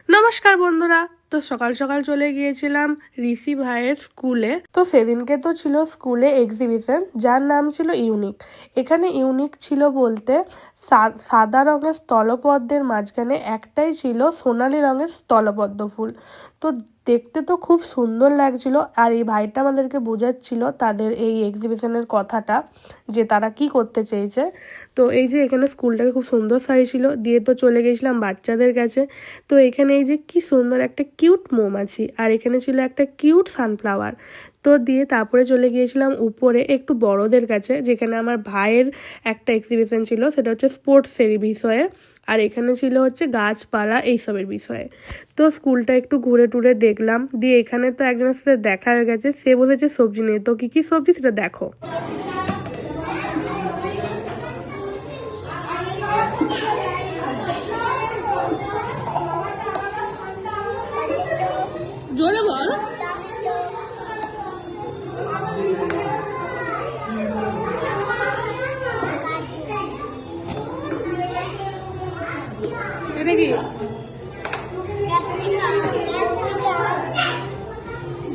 নমস্কার বন্ধুরা। তো সকাল সকাল চলে গিয়েছিলাম ঋষি ভাইয়ের স্কুলে। তো সেদিনকে তো ছিল স্কুলে এক্সিবিশন, যার নাম ছিল ইউনিক। এখানে ইউনিক ছিল বলতে সাদা রঙের স্থলপদ্মের মাঝখানে একটাই ছিল সোনালী রঙের স্থলপদ্ম ফুল। তো দেখতে তো খুব সুন্দর লাগছিল। আর এই ভাইটা আমাদেরকে বোঝাচ্ছিল তাদের এই এক্সিবিশনের কথাটা, যে তারা কি করতে চেয়েছে। তো এই যে এখানে স্কুলটাকে খুব সুন্দর সাজিয়েছিল, দিয়ে তো চলে গেছিলাম বাচ্চাদের কাছে। তো এখানে এই যে কি সুন্দর একটা কিউট মৌমাছি, আর এখানে ছিল একটা কিউট সানফ্লাওয়ার। তো দিয়ে তারপরে চলে গিয়েছিলাম উপরে একটু বড়দের কাছে, যেখানে আমার ভাইয়ের একটা এক্সিবিশন ছিল, সেটা হচ্ছে স্পোর্টসেরই বিষয়ে। আর এখানে ছিল হচ্ছে গাছপালা এইসবের বিষয়ে। তো স্কুলটা একটু ঘুরে টুরে দেখলাম, দিয়ে এখানে তো একজনের সাথে দেখা হয়ে গেছে, সে বসেছে সবজি নিয়ে। তো কি কি সবজি সেটা দেখো। জোরে বল। এটা কি?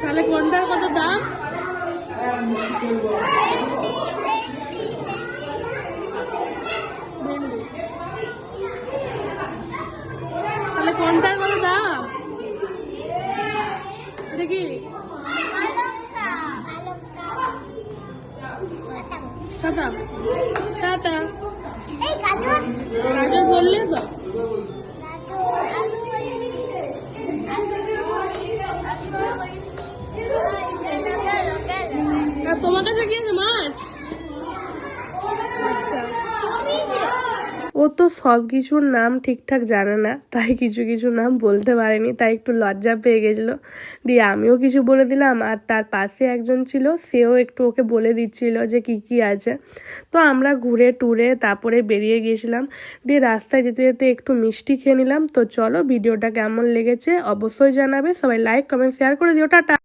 তাহলে কোনটার কত দাম? তাহলে কোনটার কত দাম? এটা কি? Tata tata. গাজর বললে তো। তোমার কাছে কি আছে মাছ? আচ্ছা। ও তো সব কিছুর নাম ঠিকঠাক জানে না, তাই কিছু কিছু নাম বলতে পারেনি, তাই একটু লজ্জা পেয়ে গেছিলো। দিয়ে আমিও কিছু বলে দিলাম, আর তার পাশে একজন ছিল, সেও একটু ওকে বলে দিচ্ছিল যে কি কি আছে। তো আমরা ঘুরে টুরে তারপরে বেরিয়ে গিয়েছিলাম। দিয়ে রাস্তায় যেতে যেতে একটু মিষ্টি খেয়ে নিলাম। তো চলো, ভিডিওটা কেমন লেগেছে অবশ্যই জানাবে, সবাই লাইক কমেন্ট শেয়ার করে দিও। টাটা।